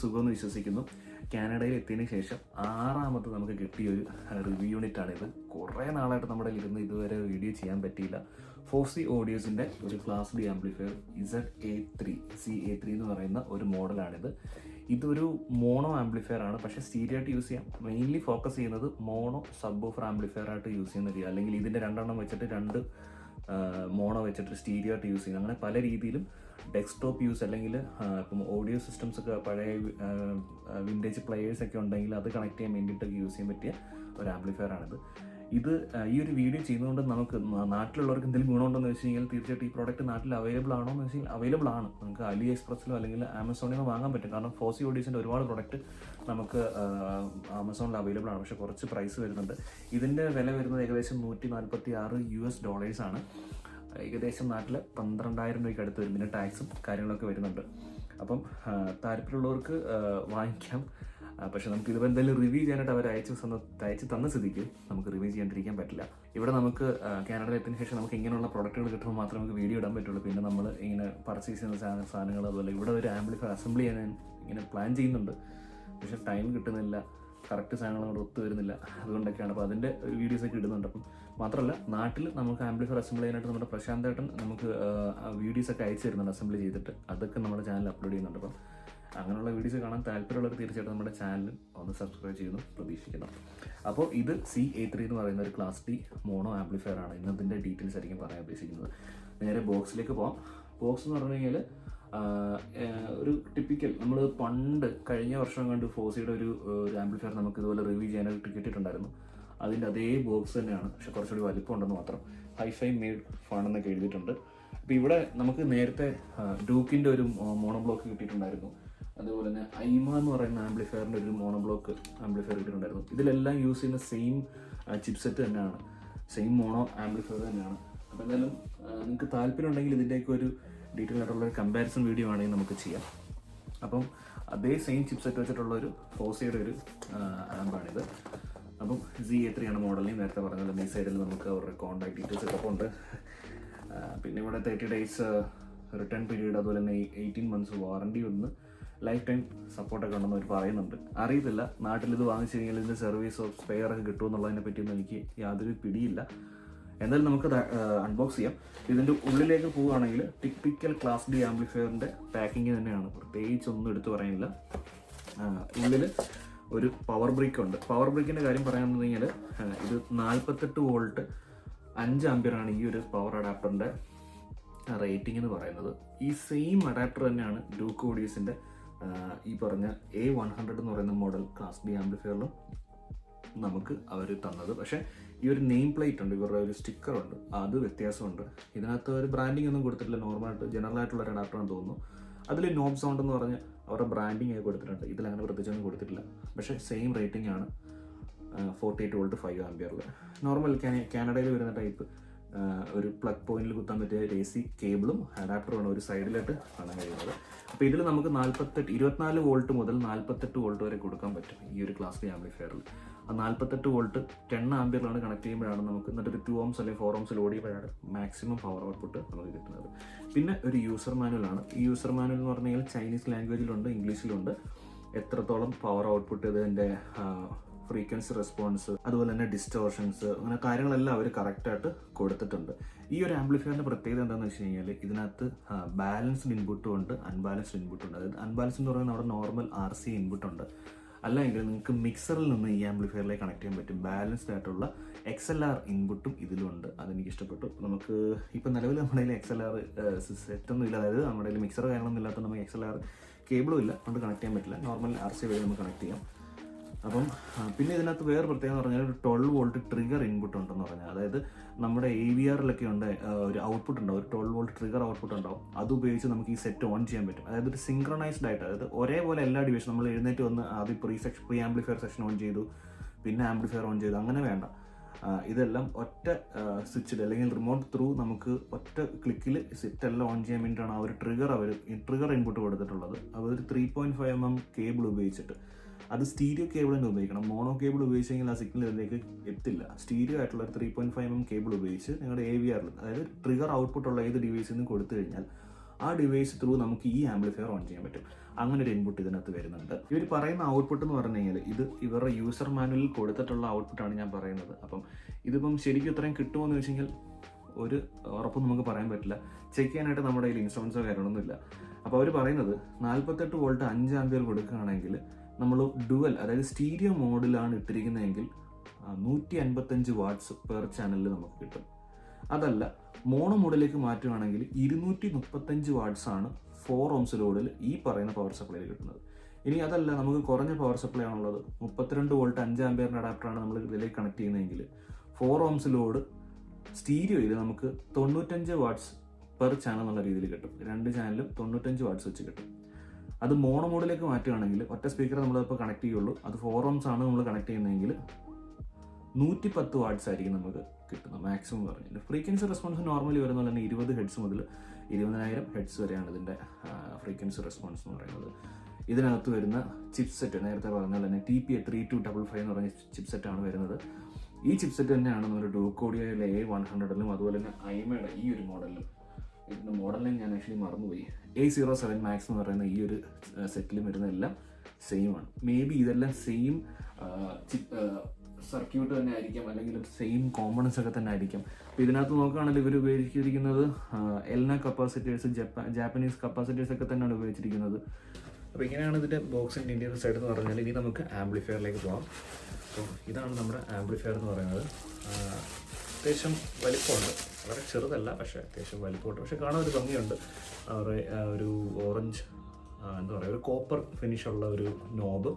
സുഖമെന്ന് വിശ്വസിക്കുന്നു. കാനഡയിൽ എത്തിയതിന് ശേഷം 6ാമത് നമുക്ക് കിട്ടിയ ഒരു റിവ്യൂ യൂണിറ്റാണിത്. കുറേ നാളായിട്ട് നമ്മുടെ ഇരുന്ന് ഇതുവരെ വീഡിയോ ചെയ്യാൻ പറ്റിയില്ല. ഫോസി ഓഡിയോസിൻ്റെ ഒരു ക്ലാസ് ഡി ആംപ്ലിഫയർ ZA3 എന്ന് പറയുന്ന ഒരു മോഡലാണിത്. ഇതൊരു മോണോ ആംപ്ലിഫയർ ആണ്, പക്ഷേ സ്റ്റീരിയോ ആയിട്ട് യൂസ് ചെയ്യാം. മെയിൻലി ഫോക്കസ് ചെയ്യുന്നത് മോണോ സബ് ഓഫർ ആംപ്ലിഫയർ ആയിട്ട് യൂസ് ചെയ്യുന്ന രീതി, അല്ലെങ്കിൽ ഇതിൻ്റെ 2 എണ്ണം വെച്ചിട്ട് 2 മോണോ വെച്ചിട്ട് സ്റ്റീരിയോ ആയിട്ട് യൂസ് ചെയ്യുന്നത്. അങ്ങനെ പല രീതിയിലും ഡെസ്ക്ടോപ്പ് യൂസ്, അല്ലെങ്കിൽ ഇപ്പം ഓഡിയോ സിസ്റ്റംസ് ഒക്കെ പഴയ വിൻറ്റേജ് പ്ലെയേഴ്സ് ഒക്കെ ഉണ്ടെങ്കിൽ അത് കണക്ട് ചെയ്യാൻ വേണ്ടിയിട്ടൊക്കെ യൂസ് ചെയ്യാൻ പറ്റിയ ഒരു ആംപ്ലിഫയർ ആണിത്. ഈ ഒരു വീഡിയോ ചെയ്യുന്നതുകൊണ്ട് നമുക്ക് നാട്ടിലുള്ളവർക്ക് എന്തെങ്കിലും ഗുണമുണ്ടെന്ന് വെച്ച് കഴിഞ്ഞാൽ തീർച്ചയായിട്ടും ഈ പ്രോഡക്റ്റ് നാട്ടിൽ അവൈലബിൾ ആണോ എന്ന് വെച്ച് കഴിഞ്ഞാൽ അവൈലബിൾ ആണ്. നമുക്ക് അലി എക്സ്പ്രസ്സിലോ അല്ലെങ്കിൽ ആമസോണിൽ നിന്ന് വാങ്ങാൻ പറ്റും. കാരണം ഫോസി ഓഡിയോസിൻ്റെ ഒരുപാട് പ്രോഡക്റ്റ് നമുക്ക് ആമസോണിൽ അവൈലബിൾ ആണ്, പക്ഷേ കുറച്ച് പ്രൈസ് വരുന്നുണ്ട്. ഇതിൻ്റെ വില വരുന്നത് ഏകദേശം $146 ആണ്. ഏകദേശം നാട്ടിൽ 12,000 രൂപയ്ക്ക് അടുത്ത് വരും. പിന്നെ ടാക്സും കാര്യങ്ങളൊക്കെ വരുന്നുണ്ട്. അപ്പം താല്പര്യമുള്ളവർക്ക് വാങ്ങിക്കാം. പക്ഷെ നമുക്ക് ഇതിപ്പോൾ എന്തായാലും റിവ്യൂ ചെയ്യാനായിട്ട് അവർ അയച്ച് തന്ന സ്ഥിതിക്ക് നമുക്ക് റിവ്യൂ ചെയ്യാണ്ടിരിക്കാൻ പറ്റില്ല. ഇവിടെ നമുക്ക് കാനഡയിൽ എത്തിയതിനു ശേഷം നമുക്ക് ഇങ്ങനെയുള്ള പ്രോഡക്റ്റുകൾ കിട്ടുമ്പോൾ മാത്രമേ നമുക്ക് വീഡിയോ ഇടാൻ പറ്റുള്ളൂ. പിന്നെ നമ്മൾ ഇങ്ങനെ പർച്ചേസ് ചെയ്യുന്ന സാധനങ്ങൾ, അതുപോലെ ഇവിടെ ഒരു ആംപ്ലിഫയർ അസംബിൾ ചെയ്യാൻ ഇങ്ങനെ പ്ലാൻ ചെയ്യുന്നുണ്ട്, പക്ഷെ ടൈം കിട്ടുന്നില്ല, കറക്റ്റ് സാധനങ്ങൾ കൊണ്ട് ഒത്തു വരുന്നില്ല. അതുകൊണ്ടൊക്കെയാണ്. അപ്പോൾ അതിൻ്റെ വീഡിയോസൊക്കെ ഇടുന്നുണ്ട്. അപ്പം മാത്രമല്ല, നാട്ടിൽ നമുക്ക് ആംപ്ലിഫയർ അസംബിൾ ചെയ്യാനായിട്ട് നമ്മുടെ പ്രശാന്തേട്ടൻ നമുക്ക് വീഡിയോസൊക്കെ അയച്ചു തരുന്നുണ്ട് അസംബിൾ ചെയ്തിട്ട്. അതൊക്കെ നമ്മുടെ ചാനൽ അപ്ലോഡ് ചെയ്യുന്നുണ്ട്. അപ്പം അങ്ങനെയുള്ള വീഡിയോസ് കാണാൻ താല്പര്യമുള്ളവർ തീർച്ചയായിട്ടും നമ്മുടെ ചാനൽ ഒന്ന് സബ്സ്ക്രൈബ് ചെയ്യുന്നു പ്രതീക്ഷിക്കുന്നു. അപ്പോൾ ഇത് ZA3 എന്ന് പറയുന്ന ഒരു ക്ലാസ് ഡി മോണോ ആംപ്ലിഫയർ ആണ്. ഇന്നതിൻ്റെ ഡീറ്റെയിൽസ് ആയിരിക്കും പറയാൻ ഉദ്ദേശിക്കുന്നത്. നേരെ ബോക്സിലേക്ക് പോകാം. ബോക്സ് എന്ന് പറഞ്ഞു കഴിഞ്ഞാൽ ഒരു ടിപ്പിക്കൽ, നമ്മൾ പണ്ട് കഴിഞ്ഞ വർഷം കണ്ട് ഫോസിയുടെ ഒരു ആംപ്ലിഫയർ നമുക്ക് ഇതുപോലെ റിവ്യൂ ചെയ്യാനായിട്ട് കിട്ടിയിട്ടുണ്ടായിരുന്നു. അതിൻ്റെ അതേ ബോക്സ് തന്നെയാണ്, പക്ഷെ കുറച്ചുകൂടി വലിപ്പം ഉണ്ടെന്ന് മാത്രം. ഹൈഫൈ മെയ്ഡ് ഫൺ എന്നൊക്കെ എഴുതിയിട്ടുണ്ട്. അപ്പോൾ ഇവിടെ നമുക്ക് നേരത്തെ ഡൂക്കിൻ്റെ ഒരു മോണോ ബ്ലോക്ക് കിട്ടിയിട്ടുണ്ടായിരുന്നു. അതുപോലെ തന്നെ ഐമ എന്ന് പറയുന്ന ആംപ്ലിഫയറിൻ്റെ ഒരു മോണോ ബ്ലോക്ക് ആംപ്ലിഫയർ കിട്ടിയിട്ടുണ്ടായിരുന്നു. ഇതിലെല്ലാം യൂസ് ചെയ്യുന്ന സെയിം ചിപ്സെറ്റ് തന്നെയാണ്, സെയിം മോണോ ആംപ്ലിഫയർ തന്നെയാണ്. അപ്പോൾ എന്തായാലും നിങ്ങൾക്ക് താല്പര്യം ഉണ്ടെങ്കിൽ ഇതിൻ്റെയൊക്കെ ഒരു ഡീറ്റെയിൽ ആയിട്ടുള്ള ഒരു കമ്പാരിസൺ വീഡിയോ ആണെങ്കിൽ നമുക്ക് ചെയ്യാം. അപ്പം അതേ സെയിം ചിപ്സെറ്റ് വെച്ചിട്ടുള്ളൊരു ഫോസിയുടെ ഒരു ആമ്പാണിത്. അപ്പം ZA3 ആണ് മോഡലിന്. നേരത്തെ പറഞ്ഞത് ഈ സൈഡിൽ നമുക്ക് അവരുടെ കോൺടാക്ട് ഡീറ്റെയിൽസ് ഒക്കെ ഉണ്ട്. പിന്നെ ഇവിടെ 30 days റിട്ടേൺ പീരീഡ്, അതുപോലെ തന്നെ 18 months വാറണ്ടി ഒന്ന്, ലൈഫ് ടൈം സപ്പോർട്ടൊക്കെ ഉണ്ടെന്ന് അവർ പറയുന്നുണ്ട്. അറിയത്തില്ല നാട്ടിൽ ഇത് വാങ്ങിച്ചു കഴിഞ്ഞാൽ ഇതിൻ്റെ സർവീസോ സ്പെയർ ഒക്കെ കിട്ടുമെന്നുള്ളതിനെ പറ്റിയൊന്നും എനിക്ക് യാതൊരു പിടിയില്ല. എന്തായാലും നമുക്ക് അൺബോക്സ് ചെയ്യാം. ഇതിൻ്റെ ഉള്ളിലേക്ക് പോവുകയാണെങ്കിൽ ടിപ്പിക്കൽ ക്ലാസ് ഡി ആംപ്ലിഫയറിൻ്റെ പാക്കിങ് തന്നെയാണ്, പ്രത്യേകിച്ച് ഒന്നും എടുത്തു പറയാനില്ല. ഉള്ളിൽ ഒരു പവർ ബ്രിക്ക് ഉണ്ട്. പവർ ബ്രിക്കിൻ്റെ കാര്യം പറയാമെന്ന് കഴിഞ്ഞാൽ ഇത് 48 വോൾട്ട് 5 ആംപിയറാണ് ഈ ഒരു പവർ അഡാപ്റ്ററിൻ്റെ റേറ്റിംഗ് എന്ന് പറയുന്നത്. ഈ സെയിം അഡാപ്റ്റർ തന്നെയാണ് ഡ്യൂക്ക് ഓഡിയോസിൻ്റെ ഈ പറഞ്ഞ A100 എന്ന് പറയുന്ന മോഡൽ ക്ലാസ് ഡി ആംപ്ലിഫയറിലും നമുക്ക് അവർ തന്നത്. പക്ഷേ ഈ ഒരു നെയിം പ്ലേറ്റ് ഉണ്ട്, ഇവരുടെ ഒരു സ്റ്റിക്കർ ഉണ്ട്, അത് വ്യത്യാസമുണ്ട്. ഇതിനകത്ത് ഒരു ബ്രാൻഡിങ് ഒന്നും കൊടുത്തിട്ടില്ല, നോർമലായിട്ട് ജനറൽ ആയിട്ടുള്ള ഒരു അഡാപ്റ്ററാണെന്ന് തോന്നുന്നു. അതിൽ നോബ് സൗണ്ട് എന്ന് പറഞ്ഞ് അവരുടെ ബ്രാൻഡിങ് ഒക്കെ കൊടുത്തിട്ടുണ്ട്. ഇതിലങ്ങനെ പ്രത്യേകിച്ചൊന്നും കൊടുത്തിട്ടില്ല. പക്ഷേ സെയിം റേറ്റിംഗ് ആണ് 48 വോൾട്ട് 5 ആംപിയറിൽ. നോർമൽ കാനഡയിൽ വരുന്ന ടൈപ്പ് ഒരു പ്ലഗ് പോയിന്റിൽ കുത്താൻ പറ്റിയ AC കേബിളും അഡാപ്റ്ററുമാണ് ഒരു സൈഡിലായിട്ട് കാണാൻ കഴിയുന്നത്. അപ്പോൾ ഇതിൽ നമുക്ക് 24 വോൾട്ട് മുതൽ 48 വോൾട്ട് വരെ കൊടുക്കാൻ പറ്റും ഈ ഒരു ക്ലാസ് ഡി ആംപ്ലിഫയറിൽ. ആ 48 വോൾട്ട് 10 ആംപിയറിലാണ് കണക്ട് ചെയ്യുമ്പോഴാണ് നമുക്ക് എന്നിട്ട് ഒരു 2 ohms അല്ലെങ്കിൽ 4 ohms ലോഡ് ചെയ്യുമ്പോഴാണ് മാക്സിമം പവർ ഔട്ട്പുട്ട് നമുക്ക് കിട്ടുന്നത്. പിന്നെ ഒരു യൂസർ മാനുവലാണ്. ഈ യൂസർ മാനുവൽ എന്ന് പറഞ്ഞു കഴിഞ്ഞാൽ ചൈനീസ് ലാംഗ്വേജിലുണ്ട്, ഇംഗ്ലീഷിലുണ്ട്. എത്രത്തോളം പവർ ഔട്ട്പുട്ട്, ഇതിൻ്റെ ഫ്രീക്വൻസി റെസ്പോൺസ്, അതുപോലെ തന്നെ ഡിസ്റ്റോർഷൻസ്, അങ്ങനെ കാര്യങ്ങളെല്ലാം അവർ കറക്റ്റായിട്ട് കൊടുത്തിട്ടുണ്ട്. ഈ ഒരു ആംപ്ലിഫയറിൻ്റെ പ്രത്യേകത എന്താണെന്ന് വെച്ച് കഴിഞ്ഞാൽ ഇതിനകത്ത് ബാലൻസ്ഡ് ഇൻപുട്ടും ഉണ്ട്, അൺബാലൻസ്ഡ് ഇൻപുട്ടും ഉണ്ട്. അതായത് അൺബാലൻസ്ഡ് എന്ന് പറയുന്നത് അവിടെ നോർമൽ RC ഇൻപുട്ട് ഉണ്ട്. അല്ലെങ്കിൽ നിങ്ങൾക്ക് മിക്സറിൽ നിന്ന് ഈ ആംപ്ലിഫയറിലേക്ക് കണക്ട് ചെയ്യാൻ പറ്റും. ബാലൻസ്ഡ് ആയിട്ടുള്ള XLR ഇൻപുട്ടും ഇതിലുണ്ട്. അതെനിക്ക് ഇഷ്ടപ്പെട്ടു. നമുക്ക് ഇപ്പം നിലവിൽ നമ്മുടെ കയ്യിൽ XLR സെറ്റൊന്നും ഇല്ല, അതായത് നമ്മുടെ കയ്യിൽ മിക്സർ കാര്യങ്ങളൊന്നും ഇല്ലാത്ത നമുക്ക് XLR കേബിളും ഇല്ല, അതുകൊണ്ട് കണക്ട് ചെയ്യാൻ പറ്റില്ല. നോർമൽ RC വഴി നമുക്ക് കണക്ട് ചെയ്യാം. അപ്പം പിന്നെ ഇതിനകത്ത് വേറെ പ്രത്യേകത എന്ന് പറഞ്ഞാൽ ഒരു 12 വോൾട്ട് ട്രിഗർ ഇൻപുട്ട് ഉണ്ടെന്ന് പറഞ്ഞാൽ, അതായത് നമ്മുടെ AVRലൊക്കെ ഉണ്ട് ഒരു ഔട്ട്പുട്ട് ഉണ്ടാവും, ഒരു 12 വോൾട്ട് ട്രിഗർ ഔട്ട്പുട്ട് ഉണ്ടാവും. അത് ഉപയോഗിച്ച് നമുക്ക് ഈ സെറ്റ് ഓൺ ചെയ്യാൻ പറ്റും. അതായത് ഒരു സിങ്ക്രണൈസ്ഡ് ആയിട്ട്, അതായത് ഒരേപോലെ എല്ലാ ഡിവിഷൻ നമ്മൾ എഴുന്നേറ്റ് വന്ന് ആദ്യം പ്രീ ആംപ്ലിഫയർ സെക്ഷൻ ഓൺ ചെയ്തു, പിന്നെ ആംപ്ലിഫയർ ഓൺ ചെയ്തു, അങ്ങനെ വേണ്ട. ഇതെല്ലാം ഒറ്റ സ്വിച്ചിൽ അല്ലെങ്കിൽ റിമോട്ട് ത്രൂ നമുക്ക് ഒറ്റ ക്ലിക്കിൽ സെറ്റ് എല്ലാം ഓൺ ചെയ്യാൻ വേണ്ടിയിട്ടാണ് ആ ഒരു ട്രിഗർ ഇൻപുട്ട് കൊടുത്തിട്ടുള്ളത്. അവർ 3.5 mm കേബിൾ ഉപയോഗിച്ചിട്ട്, അത് സ്റ്റീരിയോ കേബിൾ തന്നെ ഉപയോഗിക്കണം. മോണോ കേബിൾ ഉപയോഗിച്ചെങ്കിൽ ആ സിഗ്നൽ ഇതിലേക്ക് എത്തില്ല. സ്റ്റീരിയോ ആയിട്ടുള്ള ഒരു 3.5 mm കേബിൾ ഉപയോഗിച്ച് നിങ്ങളുടെ AVRൽ, അതായത് ട്രിഗർ ഔട്ട്പുട്ട് ഉള്ള ഏത് ഡിവൈസിൽ നിന്ന് കൊടുത്തു കഴിഞ്ഞാൽ ആ ഡിവൈസ് ത്രൂ നമുക്ക് ഈ ആംപ്ലിഫയർ ഓൺ ചെയ്യാൻ പറ്റും. അങ്ങനെ ഒരു ഇൻപുട്ട് ഇതിനകത്ത് വരുന്നുണ്ട്. ഇവർ പറയുന്ന ഔട്ട്പുട്ട് എന്ന് പറഞ്ഞു കഴിഞ്ഞാൽ ഇത് ഇവരുടെ യൂസർ മാനുവലിൽ കൊടുത്തിട്ടുള്ള ഔട്ട്പുട്ടാണ് ഞാൻ പറയുന്നത്. അപ്പം ഇതിപ്പം ശരിക്കും ഇത്രയും കിട്ടുമോ എന്ന് വെച്ച് കഴിഞ്ഞാൽ ഒരു ഉറപ്പും നമുക്ക് പറയാൻ പറ്റില്ല. ചെക്ക് ചെയ്യാനായിട്ട് നമ്മുടെ കയ്യിൽ ഇൻസ്ട്രുമെൻസോ കാര്യങ്ങളൊന്നുമില്ല. അപ്പോൾ അവർ പറയുന്നത് 48 വോൾട്ട് 5 ആമ്പിയർ കൊടുക്കുകയാണെങ്കിൽ നമ്മൾ ഡുവൽ, അതായത് സ്റ്റീരിയോ മോഡിലാണ് ഇട്ടിരിക്കുന്നതെങ്കിൽ 155 വാട്ട്സ് പെർ ചാനലിൽ നമുക്ക് കിട്ടും. അതല്ല മോണോ മോഡിലേക്ക് മാറ്റുകയാണെങ്കിൽ 235 വാട്ട്സ് ആണ് 4 ohms ലോഡിൽ ഈ പറയുന്ന പവർ സപ്ലൈയിൽ കിട്ടുന്നത്. ഇനി അതല്ല നമുക്ക് കുറഞ്ഞ പവർ സപ്ലൈ ആണുള്ളത്, 32 വോൾട്ട് 5 ആമ്പിയറിൻ്റെ അഡാപ്റ്ററാണ് നമ്മൾ ഇതിലേക്ക് കണക്ട് ചെയ്യുന്നതെങ്കിൽ 4 ohms ലോഡ് സ്റ്റീരിയോയിൽ നമുക്ക് 95 വാട്ട്സ് പെർ ചാനൽ എന്നുള്ള രീതിയിൽ കിട്ടും. 2 ചാനലും 95 വാട്ട്സ് വെച്ച് കിട്ടും. അത് മോണോ മോഡിലേക്ക് മാറ്റുകയാണെങ്കിൽ ഒറ്റ സ്പീക്കർ നമ്മളിപ്പോൾ കണക്ട് ചെയ്യുള്ളൂ. അത് 4 ohms ആണ് നമ്മൾ കണക്ട് ചെയ്യുന്നതെങ്കിൽ 110 വാട്ട്സ് ആയിരിക്കും നമുക്ക് കിട്ടുന്നത് മാക്സിമം പറഞ്ഞിട്ട്. ഫ്രീക്വൻസി റെസ്പോൺസ് നോർമലി വരുന്ന പോലെ തന്നെ 20 ഹെഡ്സ് മുതൽ 20,000 ഹെഡ്സ് വരെയാണ് ഇതിൻ്റെ ഫ്രീക്വൻസി റെസ്പോൺസ് എന്ന് പറയുന്നത്. ഇതിനകത്ത് വരുന്ന ചിപ്സെറ്റ് നേരത്തെ പറഞ്ഞാൽ തന്നെ TPA3255 എന്ന് പറഞ്ഞ ചിപ്സെറ്റാണ് വരുന്നത്. ഈ ചിപ്സെറ്റ് തന്നെയാണ് നമ്മുടെ ഡൂക്കോഡിയോയിലെ A100ലും അതുപോലെ തന്നെ ഐമയുടെ ഈ ഒരു മോഡലിലും, ഇതിൻ്റെ മോഡലിനെ ഞാൻ ആക്ച്വലി മറന്നുപോയി, A07 Max എന്ന് പറയുന്ന ഈ ഒരു സെറ്റിലും വരുന്നതെല്ലാം സെയിം ആണ്. മേ ബി ഇതെല്ലാം സെയിം സർക്യൂട്ട് തന്നെ ആയിരിക്കാം, അല്ലെങ്കിൽ സെയിം കോമ്പണൻസ് ഒക്കെ തന്നെ ആയിരിക്കാം. അപ്പോൾ ഇതിനകത്ത് നോക്കുകയാണെങ്കിൽ ഇവർ ഉപയോഗിച്ചിരിക്കുന്നത് എൽന കപ്പാസിറ്റേഴ്സ്, ജാപ്പനീസ് കപ്പാസിറ്റേഴ്സ് ഒക്കെ തന്നെയാണ് ഉപയോഗിച്ചിരിക്കുന്നത്. അപ്പോൾ ഇങ്ങനെയാണ് ഇതിൻ്റെ ബോക്സിൻ്റെ ഇൻറ്റീരിയർ സൈഡ് എന്ന് പറഞ്ഞാൽ. ഇനി നമുക്ക് ആംപ്ലിഫയറിലേക്ക് പോകാം. അപ്പോൾ ഇതാണ് നമ്മുടെ ആംപ്ലിഫയർ എന്ന് പറയുന്നത്. അത്യാവശ്യം വലിപ്പമുണ്ട്, വളരെ ചെറുതല്ല, പക്ഷേ അത്യാവശ്യം വലിപ്പമുണ്ട്. പക്ഷേ കാണാൻ ഒരു ഭംഗിയുണ്ട്. അവരുടെ ഒരു ഓറഞ്ച് എന്താ പറയുക, ഒരു കോപ്പർ ഫിനിഷുള്ള ഒരു നോബ്,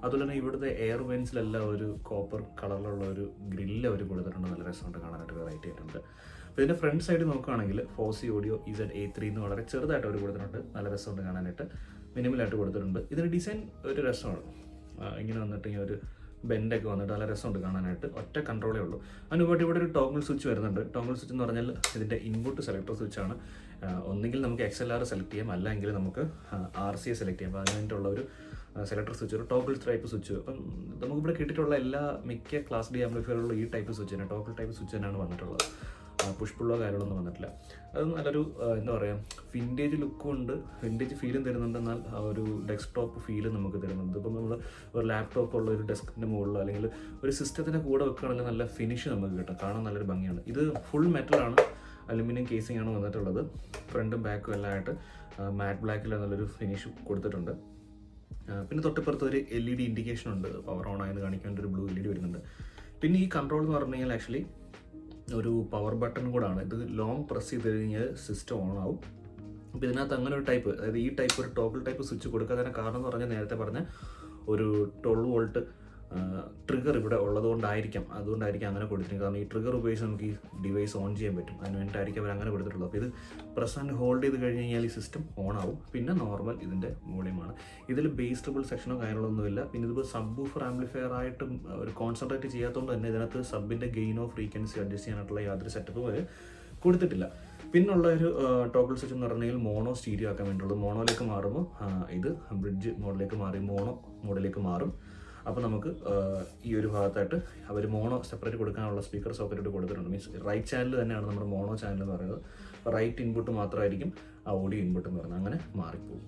അതുപോലെ തന്നെ ഇവിടുത്തെ എയർ വെൻസിലെല്ലാം ഒരു കോപ്പർ കളറിലുള്ള ഒരു ഗ്രില്ല് അവർ കൊടുത്തിട്ടുണ്ട്. നല്ല രസമുണ്ട് കാണാനായിട്ട്, വെറൈറ്റി ആയിട്ടുണ്ട്. അപ്പോൾ ഇതിൻ്റെ ഫ്രണ്ട് സൈഡ് നോക്കുകയാണെങ്കിൽ ഫോസി ഓഡിയോ EZ-A3 എന്ന് വളരെ ചെറുതായിട്ട് അവർ കൊടുത്തിട്ടുണ്ട്. നല്ല രസമുണ്ട് കാണാനായിട്ട്, മിനിമലായിട്ട് കൊടുത്തിട്ടുണ്ട്. ഇതിൻ്റെ ഡിസൈൻ ഒരു രസമാണ്. ഇങ്ങനെ വന്നിട്ട് ഇങ്ങനെ ഒരു ബെൻഡൊക്കെ വന്നിട്ട് നല്ല രസമുണ്ട് കാണാനായിട്ട്. ഒറ്റ കൺട്രോളേ ഉള്ളൂ. അതിനുപാട്ട് ഇവിടെ ഒരു ടോഗിൾ സ്വിച്ച് വരുന്നുണ്ട്. ടോഗിൾ സ്വിച്ച് എന്ന് പറഞ്ഞാൽ ഇതിൻ്റെ ഇൻപുട്ട് സെലക്ടർ സ്വിച്ചാണ്. ഒന്നുകിൽ നമുക്ക് XLR സെലക്ട് ചെയ്യാം, അല്ലെങ്കിൽ നമുക്ക് RCA സെലക്ട് ചെയ്യാം. അപ്പോൾ അതിനായിട്ടുള്ള ഒരു സെലക്ടർ സ്വിച്ച്, ഒരു ടോഗിൾ ടൈപ്പ് സ്വിച്ച്. അപ്പം നമുക്കിവിടെ കിട്ടിയിട്ടുള്ള മിക്ക ക്ലാസ് ഡി ആംപ്ലിഫയറുകളിലും ഈ ടൈപ്പ് സ്വിച്ച് തന്നെ, ടോഗിൾ ടൈപ്പ് സ്വിച്ച് തന്നെയാണ് വന്നിട്ടുള്ളത്. പുഷ് പുള്ളോ കാര്യങ്ങളൊന്നും വന്നിട്ടില്ല. അത് നല്ലൊരു എന്താ പറയുക, വിൻറ്റേജ് ലുക്കും ഉണ്ട്, വിൻറ്റേജ് ഫീലും തരുന്നുണ്ട്. എന്നാൽ ഒരു ഡെസ്ക്ടോപ്പ് ഫീലും നമുക്ക് തരുന്നുണ്ട്. ഇപ്പം നമ്മൾ ഒരു ലാപ്ടോപ്പ് ഉള്ള ഒരു ഡെസ്കിൻ്റെ മുകളിലോ അല്ലെങ്കിൽ ഒരു സിസ്റ്റത്തിൻ്റെ കൂടെ വെക്കുകയാണെങ്കിൽ നല്ല ഫിനിഷ് നമുക്ക് കിട്ടും, കാണാൻ നല്ലൊരു ഭംഗിയാണ്. ഇത് ഫുൾ മെറ്റലാണ്, അലുമിനിയം കേസിംഗ് ആണ് വന്നിട്ടുള്ളത്. ഫ്രണ്ടും ബാക്കും എല്ലാം ആയിട്ട് മാറ്റ് ബ്ലാക്കിൽ നല്ലൊരു ഫിനിഷ് കൊടുത്തിട്ടുണ്ട്. പിന്നെ തൊട്ടിപ്പുറത്ത് ഒരു LED ഇൻഡിക്കേഷൻ ഉണ്ട്, പവർ ഓൺ ആയെന്ന് കാണിക്കാൻ ഒരു ബ്ലൂ LED വരുന്നുണ്ട്. പിന്നെ ഈ കൺട്രോൾ എന്ന് പറഞ്ഞു കഴിഞ്ഞാൽ ആക്ച്വലി ഒരു പവർ ബട്ടൺ കൂടാണ്. ഇത് ലോങ് പ്രസ് ചെയ്ത് കഴിഞ്ഞാൽ സിസ്റ്റം ഓൺ ആവും. അപ്പോൾ ഇതിനകത്ത് അങ്ങനെ ഒരു ടൈപ്പ്, അതായത് ഈ ടൈപ്പ് ഒരു ടോഗിൾ ടൈപ്പ് സ്വിച്ച് കൊടുക്കാതെ കാരണം എന്ന് പറഞ്ഞാൽ നേരത്തെ പറഞ്ഞ ഒരു 12 വോൾട്ട് ട്രിഗർ ഇവിടെ അതുകൊണ്ടായിരിക്കാം അങ്ങനെ കൊടുത്തിരിക്കുന്നത്. കാരണം ഈ ട്രിഗർ ഉപയോഗിച്ച് നമുക്ക് ഈ ഡിവൈസ് ഓൺ ചെയ്യാൻ പറ്റും, അതിന് വേണ്ടിയിട്ടായിരിക്കും അവർ അങ്ങനെ കൊടുത്തിട്ടുള്ളത്. അപ്പോൾ ഇത് പ്രസ് ആൻഡ് ഹോൾഡ് ചെയ്ത് കഴിഞ്ഞ് കഴിഞ്ഞാൽ ഈ സിസ്റ്റം ഓൺ ആവും. പിന്നെ നോർമൽ ഇതിൻ്റെ വോളിയമാണ്. ഇതിൽ ബേസ് ട്രിബിൾ സെക്ഷനോ കാര്യങ്ങളൊന്നുമില്ല. പിന്നെ ഇതിപ്പോൾ സബ് വൂഫർ ആംപ്ലിഫയർ ആയിട്ടും ഒരു കോൺസെൻട്രേറ്റ് ചെയ്യാത്തതുകൊണ്ട് തന്നെ ഇതിനകത്ത് സബിൻ്റെ ഗെയിനോ ഫ്രീക്വൻസി അഡ്ജസ്റ്റ് ചെയ്യാനായിട്ടുള്ള യാതൊരു സെറ്റപ്പും അവർ കൊടുത്തിട്ടില്ല. പിന്നുള്ള ഒരു ടോഗിൾ സ്വിച്ച് എന്ന് പറഞ്ഞാൽ മോണോ സ്റ്റീരിയോ ആക്കാൻ വേണ്ടിയുള്ളത്. മോണോയിലേക്ക് മാറുമ്പോൾ ഇത് ബ്രിഡ്ജ് മോഡിലേക്ക് മാറി മോണോ മോഡിലേക്ക് മാറും. അപ്പോൾ നമുക്ക് ഈ ഒരു ഭാഗത്തായിട്ട് അവർ മോണോ സെപ്പറേറ്റ് കൊടുക്കാനുള്ള സ്പീക്കർ സോക്കറ്റ് കൊടുത്തിട്ടുണ്ട്. മീൻസ് റൈറ്റ് ചാനൽ തന്നെയാണ് നമ്മുടെ മോണോ ചാനൽ എന്ന് പറയുന്നത്. റൈറ്റ് ഇൻപുട്ട് മാത്രമായിരിക്കും ആ ഓഡിയോ ഇൻപുട്ട് എന്ന് പറയുന്നത്, അങ്ങനെ മാറിപ്പോകും.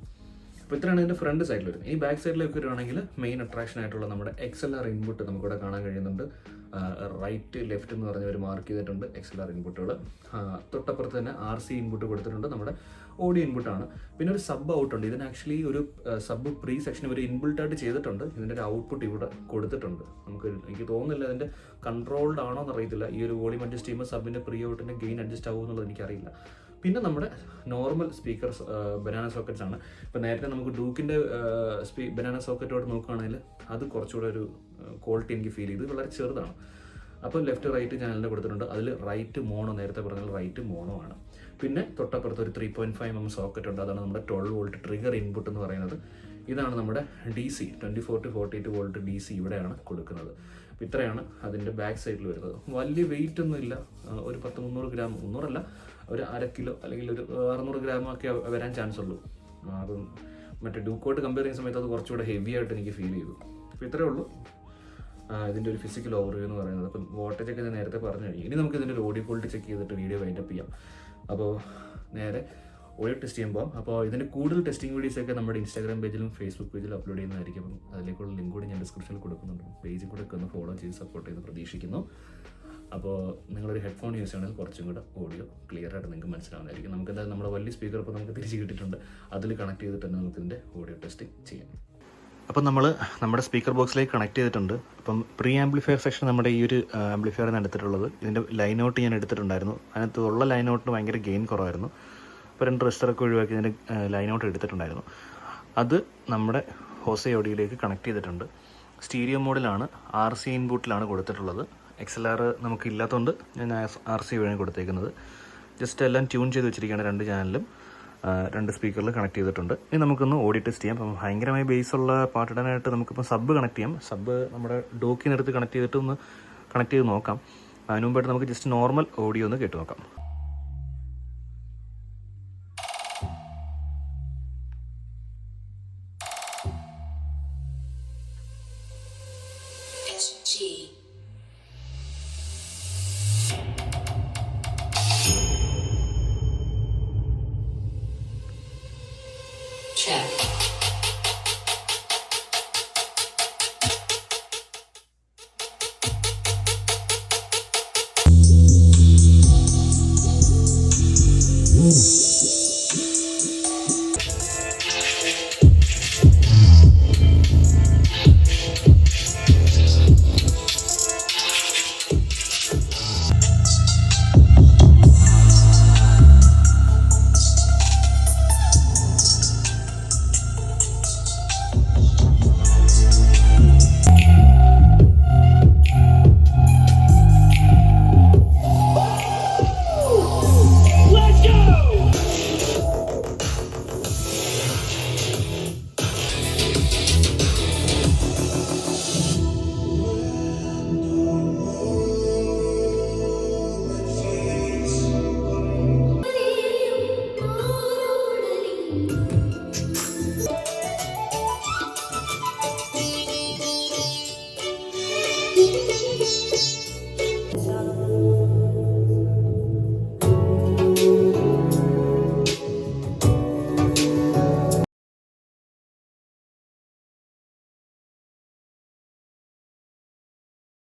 അപ്പോൾ ഇത്രയാണ് ഇതിൻ്റെ ഫ്രണ്ട് സൈഡിൽ വരുന്നത്. ഈ ബാക്ക് സൈഡിലേക്ക് വരുവാണെങ്കിൽ മെയിൻ അട്രാക്ഷൻ ആയിട്ടുള്ള നമ്മുടെ XLR ഇൻപുട്ട് നമുക്കിവിടെ കാണാൻ കഴിയുന്നുണ്ട്. റൈറ്റ് ലെഫ്റ്റ് എന്ന് പറഞ്ഞവർ മാർക്ക് ചെയ്തിട്ടുണ്ട് XLR ഇൻപുട്ടുകൾ. തൊട്ടപ്പുറത്ത് തന്നെ RC ഇൻപുട്ട് കൊടുത്തിട്ടുണ്ട്, നമ്മുടെ ഓഡിയോ ഇൻപുട്ടാണ്. പിന്നെ ഒരു സബ് ഔട്ട് ഉണ്ട്. ഇതിന് ആക്ച്വലി ഒരു സബ് പ്രീ സെക്ഷൻ ഇവർ ഇൻബിൾട്ടായിട്ട് ചെയ്തിട്ടുണ്ട്. ഇതിൻ്റെ ഒരു ഔട്ട്പുട്ട് ഇവിടെ കൊടുത്തിട്ടുണ്ട്. എനിക്ക് തോന്നുന്നില്ല അതിൻ്റെ കൺട്രോൾഡ് ആണോ എന്ന് അറിയത്തില്ല. ഈ ഒരു വോളിയം അഡ്ജസ്റ്റ് ചെയ്യുമ്പോൾ സബിൻ്റെ പ്രീ ഔട്ടിൻ്റെ ഗെയിൻ അഡ്ജസ്റ്റ് ആവുമോ എന്നുള്ളത് എനിക്കറിയില്ല. പിന്നെ നമ്മുടെ നോർമൽ സ്പീക്കേഴ്സ് ബനാന സോക്കറ്റ്സ് ആണ്. ഇപ്പോൾ നേരത്തെ നമുക്ക് ഡൂക്കിൻ്റെ ബനാന സോക്കറ്റോട് നോക്കുകയാണെങ്കിൽ അത് കുറച്ചുകൂടെ ഒരു ക്വാളിറ്റി എനിക്ക് ഫീൽ ചെയ്തു. വളരെ ചെറുതാണ്. അപ്പോൾ ലെഫ്റ്റ് റൈറ്റ് ചാനലിൻ്റെ കൊടുത്തിട്ടുണ്ട്. അതിൽ റൈറ്റ് മോണോ, നേരത്തെ പറഞ്ഞാൽ റൈറ്റ് മോണോ ആണ്. പിന്നെ തൊട്ടപ്പുറത്ത് ഒരു 3.5mm സോക്കറ്റ് ഉണ്ട്. അതാണ് നമ്മുടെ 12 വോൾട്ട് ട്രിഗർ ഇൻപുട്ട് എന്ന് പറയുന്നത്. ഇതാണ് നമ്മുടെ DC 24 to 48 വോൾട്ട് DC ഇവിടെയാണ് കൊടുക്കുന്നത്. അപ്പോൾ ഇത്രയാണ് അതിൻ്റെ ബാക്ക് സൈഡിൽ വരുന്നത്. വലിയ വെയിറ്റ് ഒന്നും ഇല്ല. ഒരു 10-300 ഗ്രാം, 300 ഒരു 1/2 കിലോ അല്ലെങ്കിൽ ഒരു 600 ഗ്രാമൊക്കെ വരാൻ ചാൻസ് ഉള്ളൂ. അപ്പം മറ്റേ ഡൂക്കോട്ട് കമ്പയർ ചെയ്യുന്ന സമയത്ത് അത് കുറച്ചുകൂടെ ഹെവി ആയിട്ട് എനിക്ക് ഫീൽ ചെയ്തു. അപ്പോൾ ഇത്രയേ ഉള്ളൂ ഇതിൻ്റെ ഒരു ഫിസിക്കൽ ഓവർവ്യൂ എന്ന് പറയുന്നത്. അപ്പം വോൾട്ടേജൊക്കെ ഞാൻ നേരത്തെ പറഞ്ഞു കഴിഞ്ഞു. ഇനി നമുക്ക് ഇതിൻ്റെ ഒരു ഓഡിയോ ക്വാളിറ്റി ചെക്ക് ചെയ്തിട്ട് വീഡിയോ വൈൻഡപ്പ് ചെയ്യാം. അപ്പോൾ നേരെ ഓഡിയോ ടെസ്റ്റ് ചെയ്യാൻ പോകാം. അപ്പോൾ ഇതിൻ്റെ കൂടുതൽ ടെസ്റ്റിംഗ് വീഡിയോസൊക്കെ നമ്മുടെ ഇൻസ്റ്റാഗ്രാം പേജിലും ഫേസ്ബുക്ക് പേജിലും അപ്ലോഡ് ചെയ്യുന്നതായിരിക്കും. അപ്പം അതിലേക്കുള്ള ലിങ്ക് കൂടി ഞാൻ ഡിസ്ക്രിപ്ഷനിൽ കൊടുക്കുന്നുണ്ട്. പേജിൽ കൂടെ ഒക്കെ ഒന്ന് ഫോളോ ചെയ്ത് സപ്പോർട്ട് ചെയ്ത് പ്രതീക്ഷിക്കുന്നു. അപ്പോൾ നിങ്ങളൊരു ഹെഡ്ഫോൺ യൂസ് ചെയ്യണമെങ്കിൽ കുറച്ചും കൂടെ ഓഡിയോ ക്ലിയർ ആയിട്ട് നിങ്ങൾക്ക് മനസ്സിലാവുന്നതായിരിക്കും. നമുക്ക് എന്തായാലും നമ്മുടെ വലിയ സ്പീക്കർ ഇപ്പോൾ നമുക്ക് തിരിച്ച് കിട്ടിയിട്ടുണ്ട്. അതിൽ കണക്ട് ചെയ്തിട്ട് തന്നെ നമുക്ക് ഇതിൻ്റെ ഓഡിയോ ടെസ്റ്റിംഗ് ചെയ്യാം. അപ്പം നമ്മൾ നമ്മുടെ സ്പീക്കർ ബോക്സിലേക്ക് കണക്ട് ചെയ്തിട്ടുണ്ട്. അപ്പം പ്രീ ആംപ്ലിഫയർ സെക്ഷൻ നമ്മുടെ ഈ ഒരു ആംപ്ലിഫയറാണ് എടുത്തിട്ടുള്ളത്. ഇതിൻ്റെ ലൈൻ ഔട്ട് ഞാൻ എടുത്തിട്ടുണ്ടായിരുന്നു. അതിനകത്ത് ഉള്ള ലൈൻ ഔട്ടിന് ഭയങ്കര ഗെയിൻ കുറവായിരുന്നു. അപ്പോൾ 2 റെസിസ്റ്ററൊക്കെ ഒഴിവാക്കി ഇതിൻ്റെ ലൈൻ ഔട്ട് എടുത്തിട്ടുണ്ടായിരുന്നു. അത് നമ്മുടെ ഹോസെ ഓഡിയോയിലേക്ക് കണക്ട് ചെയ്തിട്ടുണ്ട്. സ്റ്റീരിയോ മോഡിലാണ്, RC ഇൻപുട്ടിലാണ് കൊടുത്തിട്ടുള്ളത്. XLR നമുക്ക് ഇല്ലാത്തതുകൊണ്ട് ഞാൻ RC വഴിയാണ് കൊടുത്തേക്കുന്നത്. ജസ്റ്റ് എല്ലാം ട്യൂൺ ചെയ്ത് വെച്ചിരിക്കുകയാണ് 2 ചാനലിലും. 2 സ്പീക്കറിൽ കണക്ട് ചെയ്തിട്ടുണ്ട്. ഇനി നമുക്കൊന്ന് ഓഡിയോ ടെസ്റ്റ് ചെയ്യാം. അപ്പം ഭയങ്കരമായി ബേസുള്ള പാട്ടിടാനായിട്ട് നമുക്കിപ്പോൾ സബ് കണക്ട് ചെയ്യാം. സബ് നമ്മുടെ ഡോക്കിനടുത്ത് കണക്ട് ചെയ്തിട്ട് ഒന്ന് കണക്ട് ചെയ്ത് നോക്കാം. അതിന് മുമ്പായിട്ട് നമുക്ക് ജസ്റ്റ് നോർമൽ ഓഡിയോ ഒന്ന് കേട്ട് നോക്കാം. SG